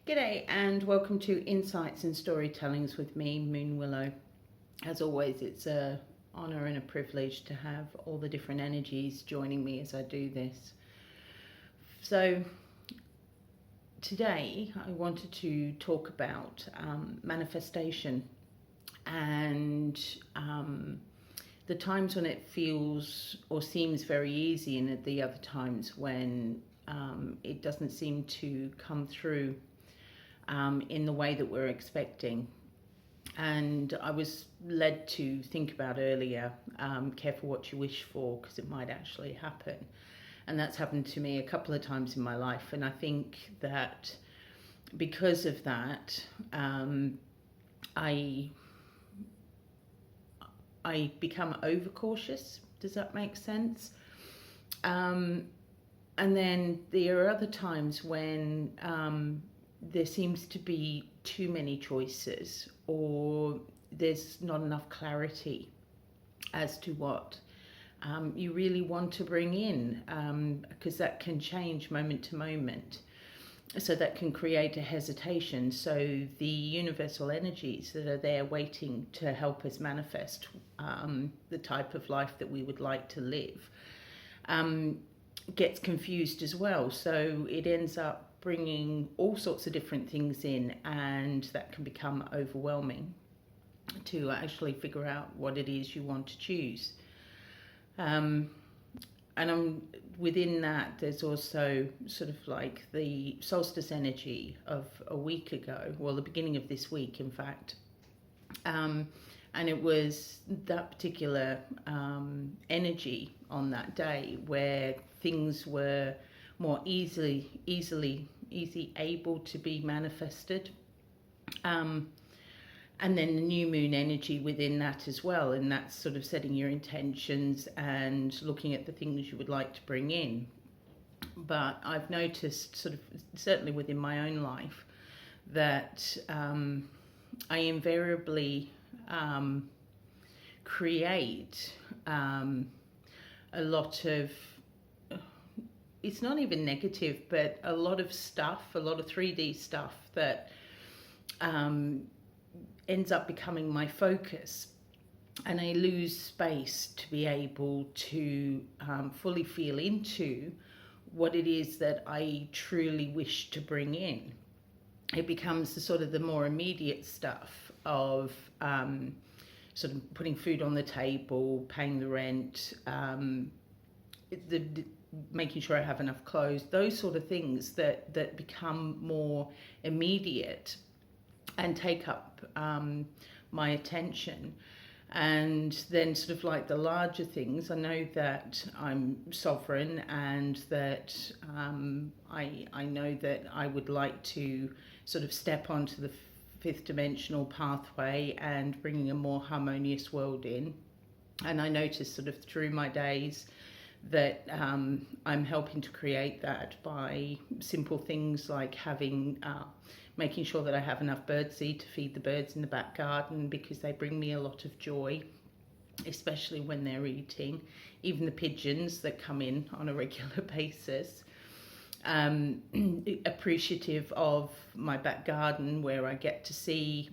G'day and welcome to Insights and Storytellings with me, Moon Willow. As always, it's an honour and a privilege to have all the different energies joining me as I do this. So today I wanted to talk about manifestation and the times when it feels or seems very easy, and at the other times when it doesn't seem to come through in the way that we're expecting. And I was led to think about earlier, careful what you wish for, because it might actually happen. And that's happened to me a couple of times in my life. And I think that because of that, I become overcautious. Does that make sense? And then there are other times when there seems to be too many choices, or there's not enough clarity as to what you really want to bring in, because that can change moment to moment. So that can create a hesitation. So the universal energies that are there waiting to help us manifest the type of life that we would like to live gets confused as well. So it ends up bringing all sorts of different things in, and that can become overwhelming to actually figure out what it is you want to choose. And within that, there's also sort of like the solstice energy of a week ago, well, the beginning of this week, in fact. And it was that particular energy on that day where things were more easy able to be manifested. And then the new moon energy within that as well, and that's sort of setting your intentions and looking at the things you would like to bring in. But I've noticed, sort of certainly within my own life, that I invariably create a lot of, it's not even negative, but a lot of stuff, a lot of 3D stuff that ends up becoming my focus. And I lose space to be able to fully feel into what it is that I truly wish to bring in. It becomes the sort of the more immediate stuff of sort of putting food on the table, paying the rent, making sure I have enough clothes, those sort of things that become more immediate and take up my attention. And then sort of like the larger things, I know that I'm sovereign, and that I know that I would like to sort of step onto the fifth dimensional pathway and bringing a more harmonious world in. And I notice sort of through my days that I'm helping to create that by simple things like making sure that I have enough birdseed to feed the birds in the back garden, because they bring me a lot of joy, especially when they're eating. Even the pigeons that come in on a regular basis. Appreciative of my back garden, where I get to see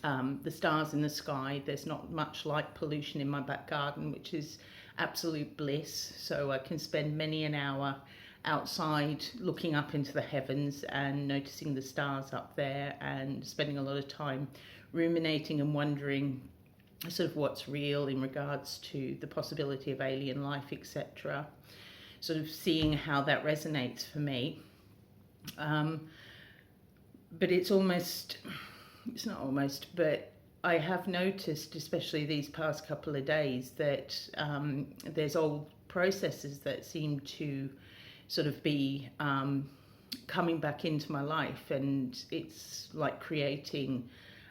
the stars in the sky. There's not much light pollution in my back garden, which is absolute bliss. So I can spend many an hour outside looking up into the heavens and noticing the stars up there, and spending a lot of time ruminating and wondering sort of what's real in regards to the possibility of alien life, etc. Sort of seeing how that resonates for me. But it's not almost, but I have noticed, especially these past couple of days, that there's old processes that seem to sort of be coming back into my life, and it's like creating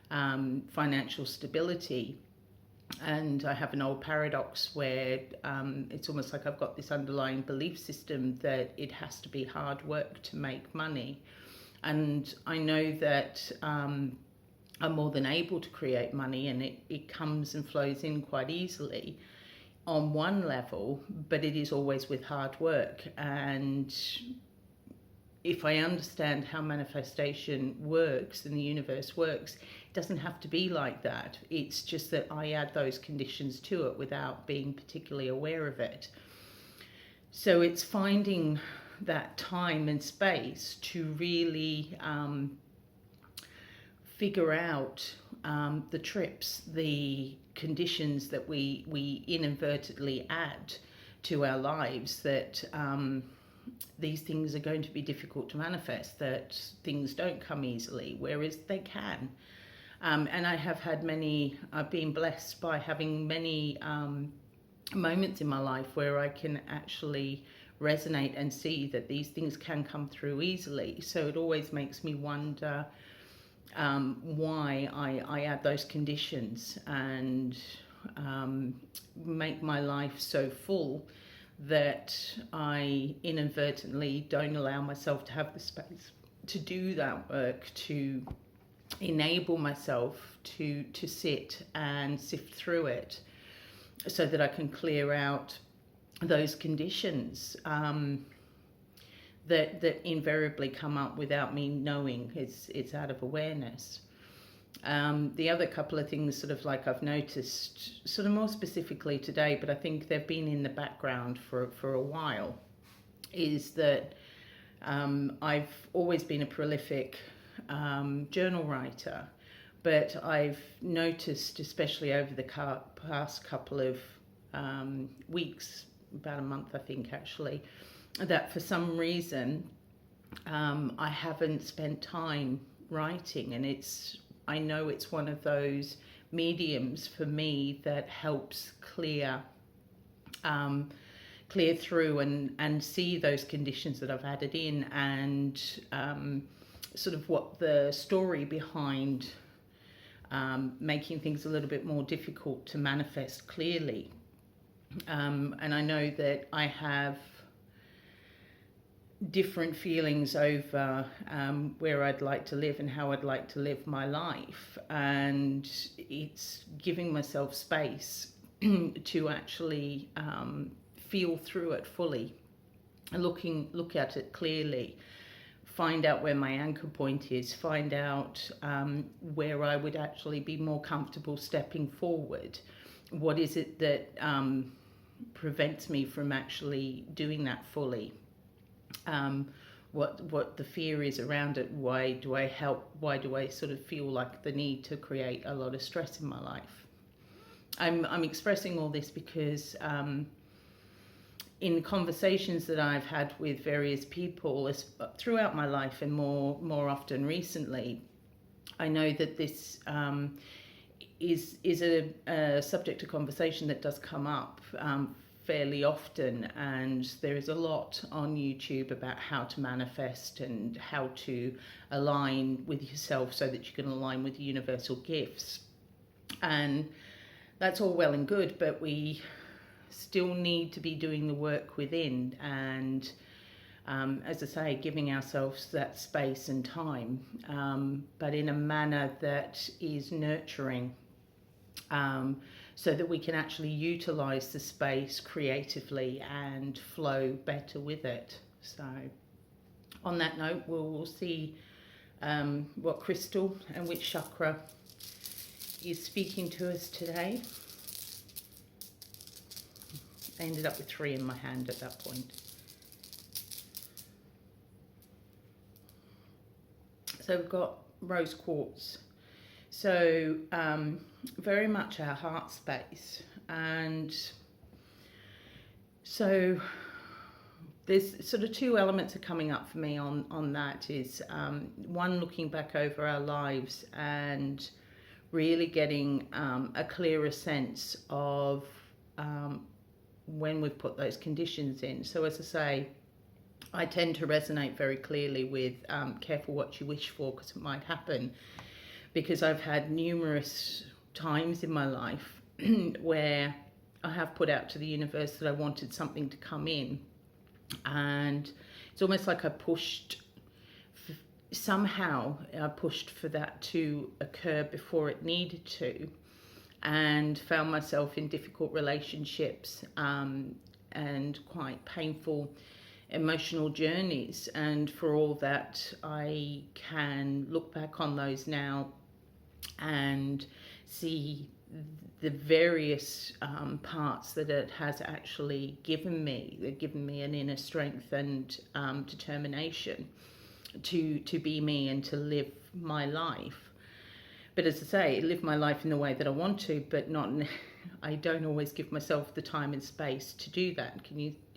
financial stability. And I have an old paradox where it's almost like I've got this underlying belief system that it has to be hard work to make money. And I know that I'm more than able to create money, and it comes and flows in quite easily on one level, but it is always with hard work. And if I understand how manifestation works and the universe works, it doesn't have to be like that. It's just that I add those conditions to it without being particularly aware of it. So it's finding that time and space to really figure out the trips, the conditions that we inadvertently add to our lives, that these things are going to be difficult to manifest, that things don't come easily, whereas they can. And I've been blessed by having many moments in my life where I can actually resonate and see that these things can come through easily. So it always makes me wonder why I add those conditions and make my life so full that I inadvertently don't allow myself to have the space to do that work, to enable myself to sit and sift through it so that I can clear out those conditions that invariably come up without me knowing. It's out of awareness. The other couple of things sort of like I've noticed sort of more specifically today, but I think they've been in the background for a while, is that I've always been a prolific journal writer, but I've noticed, especially over the past couple of weeks, about a month I think actually, that for some reason I haven't spent time writing, and I know it's one of those mediums for me that helps clear through and see those conditions that I've added in, and sort of what the story behind making things a little bit more difficult to manifest clearly. And I know that I have different feelings over where I'd like to live and how I'd like to live my life, and it's giving myself space to actually feel through it fully, look at it clearly, find out where my anchor point is, find out where I would actually be more comfortable stepping forward. What is it that prevents me from actually doing that fully? What the fear is around it. Why do I sort of feel like the need to create a lot of stress in my life? I'm expressing all this because in conversations that I've had with various people throughout my life, and more often recently, I know that this is a subject of conversation that does come up fairly often, and there is a lot on YouTube about how to manifest and how to align with yourself so that you can align with the universal gifts. And that's all well and good, but we still need to be doing the work within, and as I say, giving ourselves that space and time, but in a manner that is nurturing, so that we can actually utilize the space creatively and flow better with it. So on that note, we'll see what crystal and which chakra is speaking to us today. I ended up with 3 in my hand at that point. So we've got rose quartz. So very much our heart space. And so there's sort of 2 elements are coming up for me on that. Is one, looking back over our lives and really getting a clearer sense of when we've put those conditions in. So as I say, I tend to resonate very clearly with careful what you wish for, because it might happen. Because I've had numerous times in my life where I have put out to the universe that I wanted something to come in, and it's almost like I pushed for that to occur before it needed to, and found myself in difficult relationships and quite painful emotional journeys, and for all that, I can look back on those now and see the various parts that it has actually given me. They've given me an inner strength and determination to be me and to live my life. But as I say, live my life in the way that I want to, but not. I don't always give myself the time and space to do that.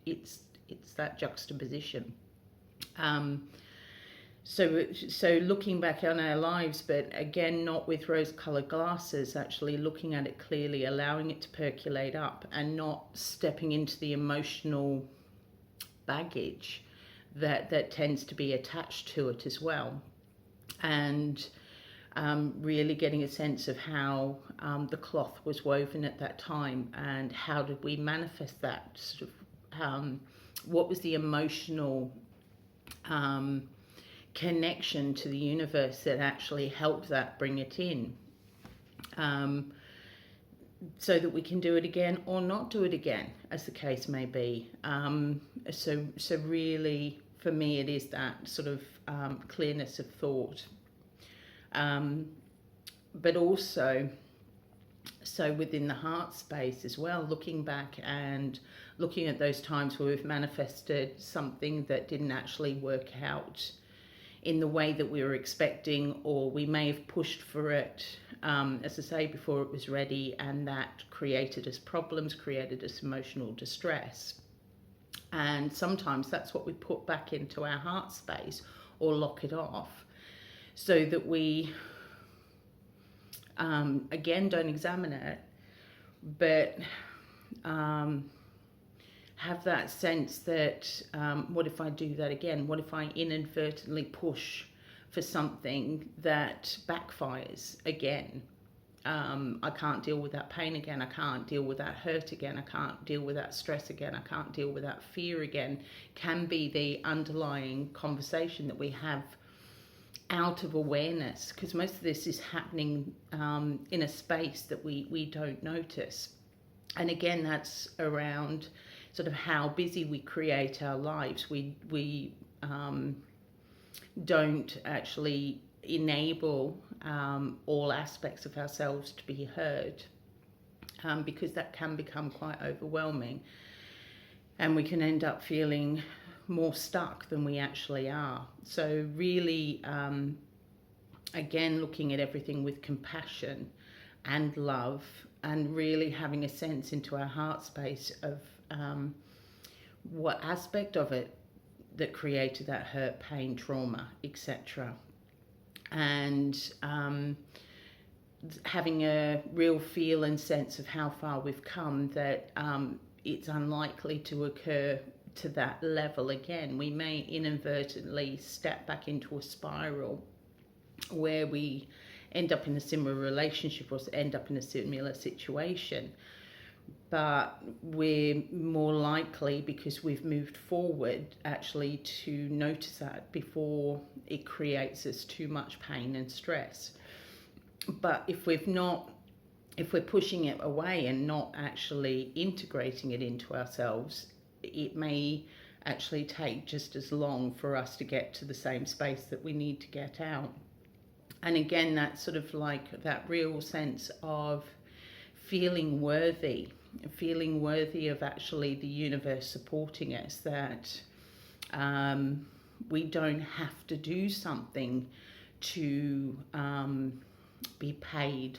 It's that juxtaposition. So looking back on our lives, but again, not with rose-colored glasses, actually looking at it clearly, allowing it to percolate up, and not stepping into the emotional baggage that tends to be attached to it as well. And really getting a sense of how the cloth was woven at that time, and how did we manifest that, sort of what was the emotional connection to the universe that actually helped that bring it in, so that we can do it again or not do it again, as the case may be. So really, for me, it is that sort of clearness of thought. But also, so within the heart space as well, looking back and looking at those times where we've manifested something that didn't actually work out in the way that we were expecting, or we may have pushed for it, as I say, before it was ready, and that created us problems, created us emotional distress. And sometimes that's what we put back into our heart space or lock it off, so that we, again, don't examine it, but have that sense that, what if I do that again? What if I inadvertently push for something that backfires again? I can't deal with that pain again. I can't deal with that hurt again. I can't deal with that stress again. I can't deal with that fear again. Can be the underlying conversation that we have out of awareness, because most of this is happening in a space that we don't notice. And again, that's around sort of how busy we create our lives. We don't actually enable all aspects of ourselves to be heard, because that can become quite overwhelming, and we can end up feeling more stuck than we actually are. So really, again, looking at everything with compassion and love, and really having a sense into our heart space of what aspect of it that created that hurt, pain, trauma, etc. And having a real feel and sense of how far we've come, that it's unlikely to occur to that level again. We may inadvertently step back into a spiral where we end up in a similar relationship or end up in a similar situation, but we're more likely, because we've moved forward, actually to notice that before it creates us too much pain and stress. But if we're pushing it away and not actually integrating it into ourselves, it may actually take just as long for us to get to the same space that we need to get out. And again, that's sort of like that real sense of feeling worthy of actually the universe supporting us, that we don't have to do something to be paid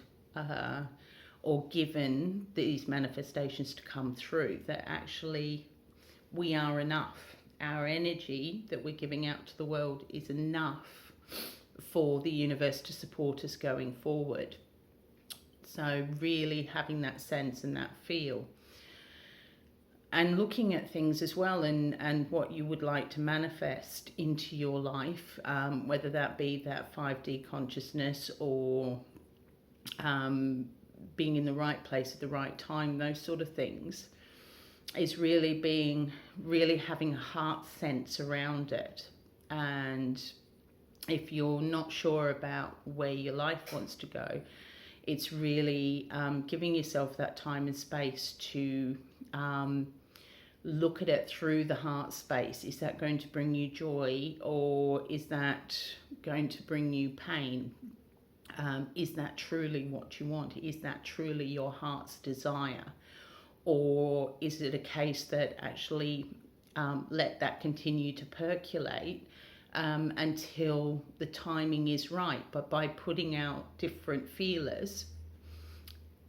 or given these manifestations to come through, that actually we are enough. Our energy that we're giving out to the world is enough for the universe to support us going forward. So really having that sense and that feel, and looking at things as well, and what you would like to manifest into your life, whether that be that 5D consciousness, or being in the right place at the right time, those sort of things, is really having a heart sense around it. And if you're not sure about where your life wants to go, it's really giving yourself that time and space to look at it through the heart space. Is that going to bring you joy, or is that going to bring you pain? Is that truly what you want? Is that truly your heart's desire? Or is it a case that actually let that continue to percolate until the timing is right? But by putting out different feelers,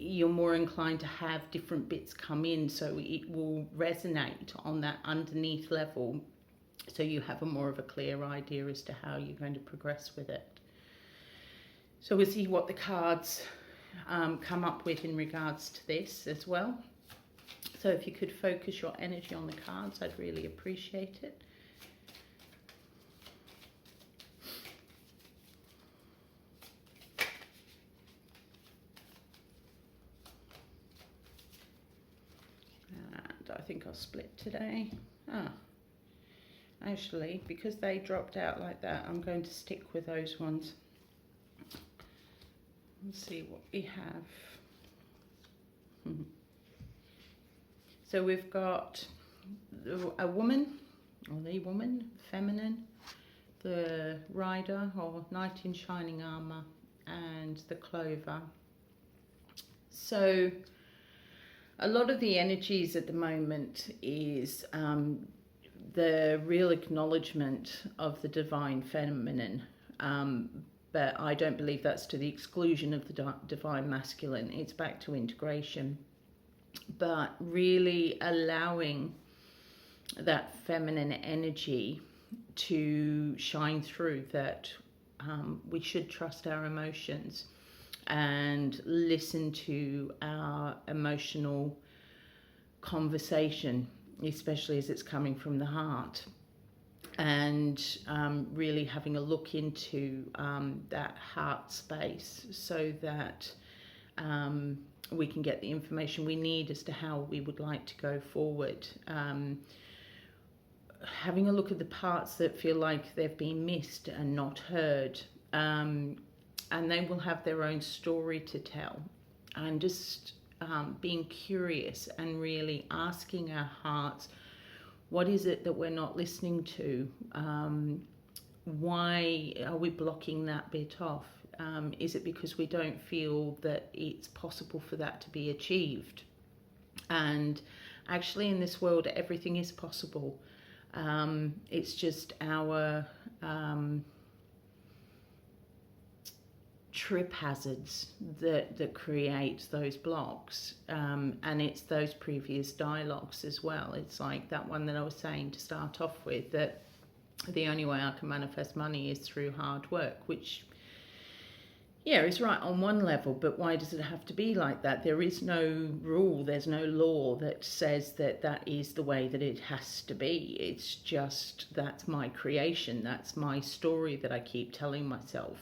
you're more inclined to have different bits come in, so it will resonate on that underneath level, so you have a more of a clear idea as to how you're going to progress with it. So we'll see what the cards come up with in regards to this as well. So if you could focus your energy on the cards, I'd really appreciate it. I think I'll split today. Actually, because they dropped out like that, I'm going to stick with those ones. Let's see what we have. So we've got a woman, or the woman, feminine, the rider, or knight in shining armour, and the clover. So a lot of the energies at the moment is the real acknowledgement of the divine feminine, but I don't believe that's to the exclusion of the divine masculine. It's back to integration, but really allowing that feminine energy to shine through, that we should trust our emotions and listen to our emotional conversation, especially as it's coming from the heart, and really having a look into that heart space, so that we can get the information we need as to how we would like to go forward. Having a look at the parts that feel like they've been missed and not heard, and they will have their own story to tell, and just being curious and really asking our hearts, what is it that we're not listening to? Why are we blocking that bit off? Is it because we don't feel that it's possible for that to be achieved? And actually in this world, everything is possible. It's just our trip hazards that create those blocks, and it's those previous dialogues as well. It's like that one that I was saying to start off with, that the only way I can manifest money is through hard work, which is right on one level, but why does it have to be like that? There is no rule, there's no law that says that that is the way that it has to be. It's just, that's my creation, that's my story that I keep telling myself.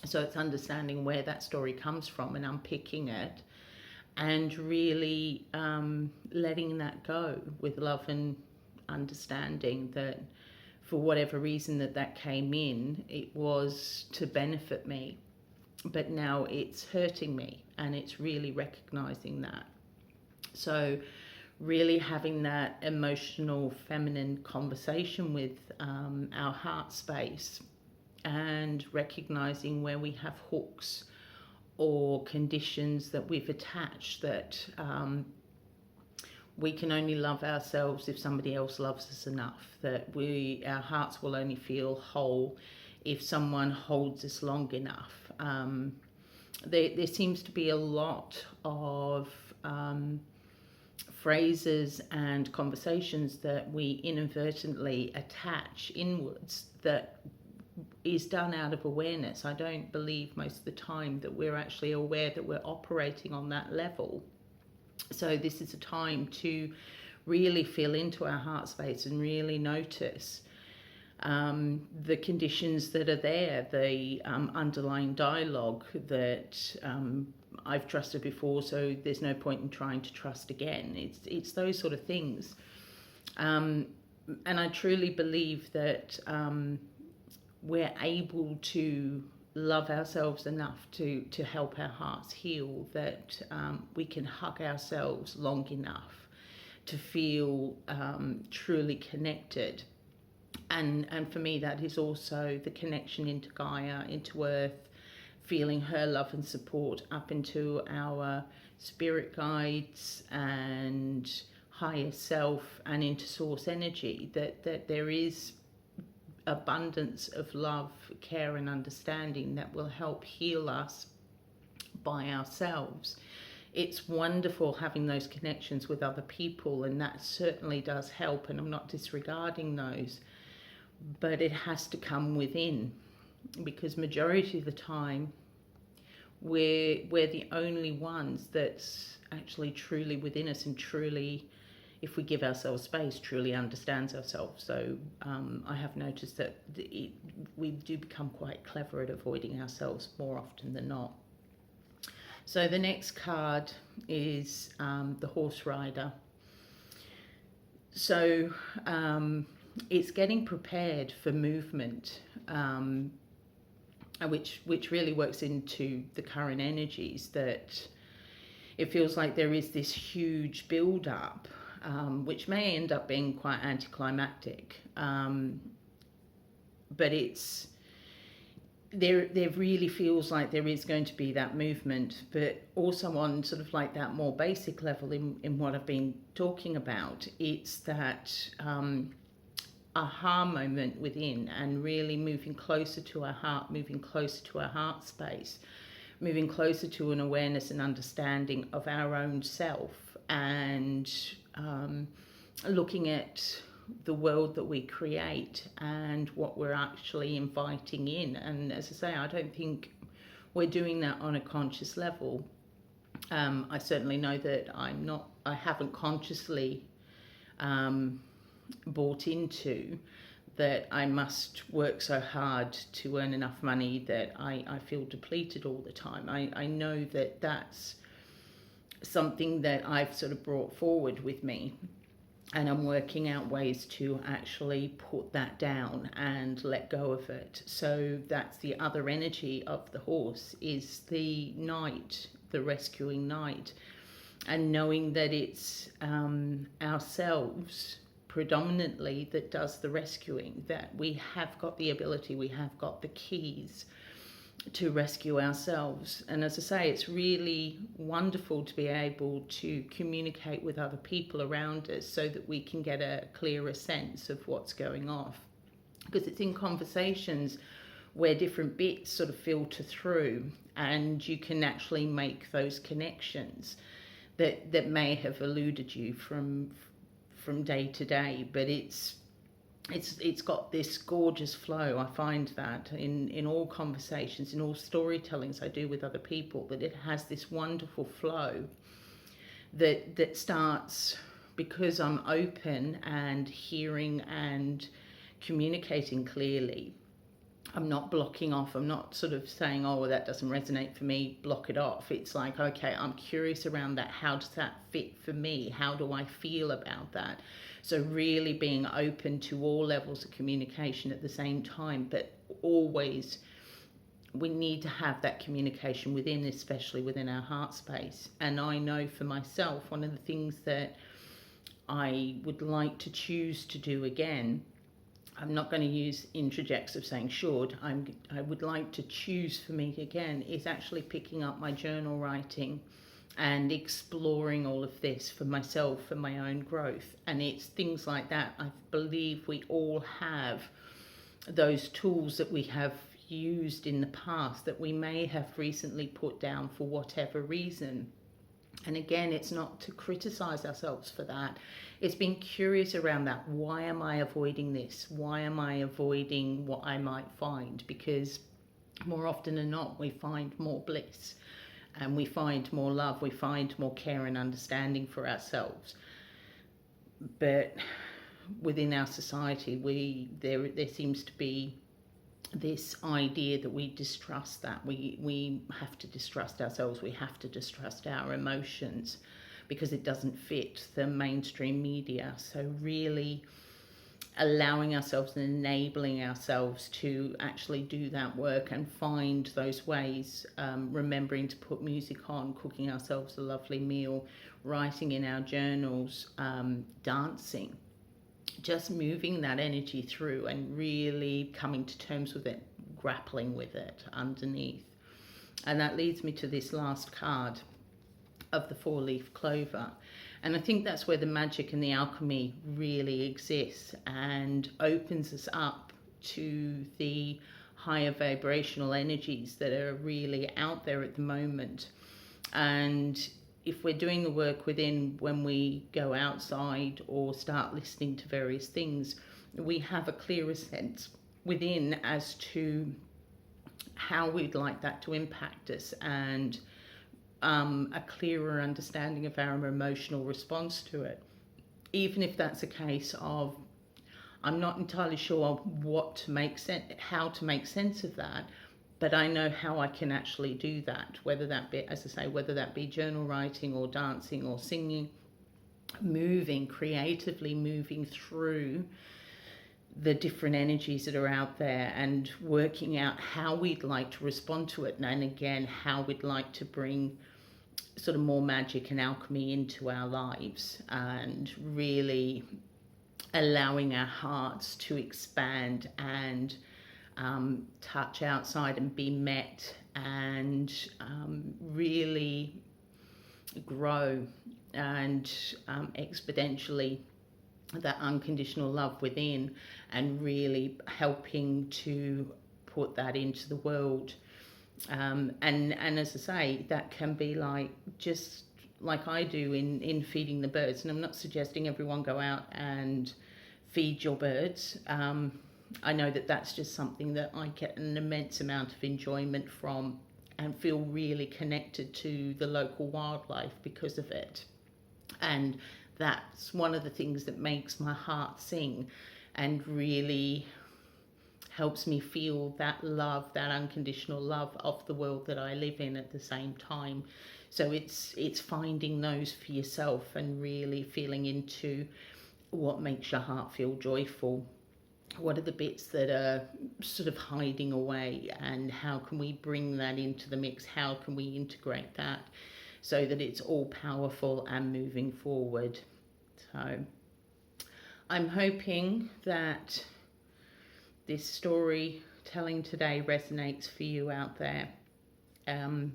So it's understanding where that story comes from and unpicking it, and really letting that go with love and understanding that for whatever reason that came in, it was to benefit me, but now it's hurting me, and it's really recognizing that. So really having that emotional feminine conversation with our heart space, and recognizing where we have hooks or conditions that we've attached, that we can only love ourselves if somebody else loves us enough, that our hearts will only feel whole if someone holds us long enough. There seems to be a lot of phrases and conversations that we inadvertently attach inwards that is done out of awareness. I don't believe most of the time that we're actually aware that we're operating on that level. So this is a time to really feel into our heart space and really notice the conditions that are there, the underlying dialogue that I've trusted before, so there's no point in trying to trust again. It's those sort of things. And I truly believe that we're able to love ourselves enough to help our hearts heal, that we can hug ourselves long enough to feel truly connected. And for me, that is also the connection into Gaia, into Earth, feeling her love and support up into our spirit guides and higher self and into source energy, that there is abundance of love, care and understanding that will help heal us by ourselves. It's wonderful having those connections with other people, and that certainly does help, and I'm not disregarding those, but it has to come within, because majority of the time we're the only ones that's actually truly within us, and truly, if we give ourselves space, truly understands ourselves. So I have noticed that we do become quite clever at avoiding ourselves more often than not. So the next card is the horse rider. So it's getting prepared for movement, which really works into the current energies, that it feels like there is this huge build up, which may end up being quite anticlimactic, but it's there really feels like there is going to be that movement, but also on sort of like that more basic level in what I've been talking about, it's that aha moment within, and really moving closer to our heart, moving closer to our heart space, moving closer to an awareness and understanding of our own self, and looking at the world that we create and what we're actually inviting in. And as I say, I don't think we're doing that on a conscious level. I certainly know that I haven't consciously bought into that I must work so hard to earn enough money that I feel depleted all the time. I know that that's something that I've sort of brought forward with me, and I'm working out ways to actually put that down and let go of it. So that's the other energy of the horse, is the knight, the rescuing knight, and knowing that it's ourselves predominantly that does the rescuing, that we have got the ability, we have got the keys to rescue ourselves. And as I say, it's really wonderful to be able to communicate with other people around us so that we can get a clearer sense of what's going on, because it's in conversations where different bits sort of filter through, and you can actually make those connections that may have eluded you from day to day. But it's got this gorgeous flow. I find that in all conversations, in all storytellings I do with other people, that it has this wonderful flow that starts because I'm open and hearing and communicating clearly. I'm not blocking off. I'm not sort of saying, oh, well, that doesn't resonate for me, block it off. It's like, okay, I'm curious around that. How does that fit for me? How do I feel about that? So really being open to all levels of communication at the same time, but always we need to have that communication within, especially within our heart space. And I know for myself, one of the things that I would like to choose to do again, I'm not going to use interjects of saying should, I would like to choose for me again, is actually picking up my journal writing and exploring all of this for myself, for my own growth. And it's things like that. I believe we all have those tools that we have used in the past that we may have recently put down for whatever reason. And again, it's not to criticize ourselves for that. It's being curious around that. Why am I avoiding this? Why am I avoiding what I might find? Because more often than not, we find more bliss, and we find more love. We find more care and understanding for ourselves. But within our society, there seems to be this idea that we distrust that. We have to distrust ourselves. We have to distrust our emotions because it doesn't fit the mainstream media. So really allowing ourselves and enabling ourselves to actually do that work and find those ways, remembering to put music on, cooking ourselves a lovely meal, writing in our journals, dancing, just moving that energy through and really coming to terms with it, grappling with it underneath. And that leads me to this last card of the 4-leaf clover. And I think that's where the magic and the alchemy really exists and opens us up to the higher vibrational energies that are really out there at the moment. And if we're doing the work within, when we go outside or start listening to various things, we have a clearer sense within as to how we'd like that to impact us, and a clearer understanding of our emotional response to it. Even if that's a case of, I'm not entirely sure what to make sense, how to make sense of that, but I know how I can actually do that, whether that be, as I say, whether that be journal writing or dancing or singing, moving, creatively moving through the different energies that are out there and working out how we'd like to respond to it. And again, how we'd like to bring sort of more magic and alchemy into our lives, and really allowing our hearts to expand and touch outside and be met, and really grow, and exponentially that unconditional love within, and really helping to put that into the world. And as I say, that can be like, just like I do in feeding the birds. And I'm not suggesting everyone go out and feed your birds. I know that that's just something that I get an immense amount of enjoyment from, and feel really connected to the local wildlife because of it. And that's one of the things that makes my heart sing and really helps me feel that love, that unconditional love of the world that I live in at the same time. So it's finding those for yourself and really feeling into what makes your heart feel joyful. What are the bits that are sort of hiding away, and how can we bring that into the mix? How can we integrate that so that it's all powerful and moving forward? So I'm hoping that this storytelling today resonates for you out there. I'm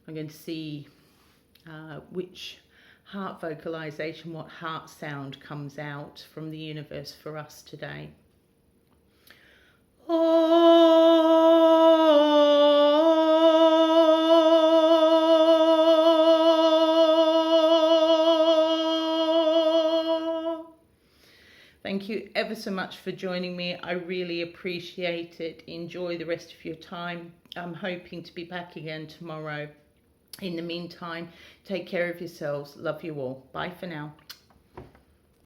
going to see which heart vocalization, what heart sound comes out from the universe for us today. Thank you ever so much for joining me. I really appreciate it. Enjoy the rest of your time. I'm hoping to be back again tomorrow. In the meantime, take care of yourselves. Love you all. Bye for now.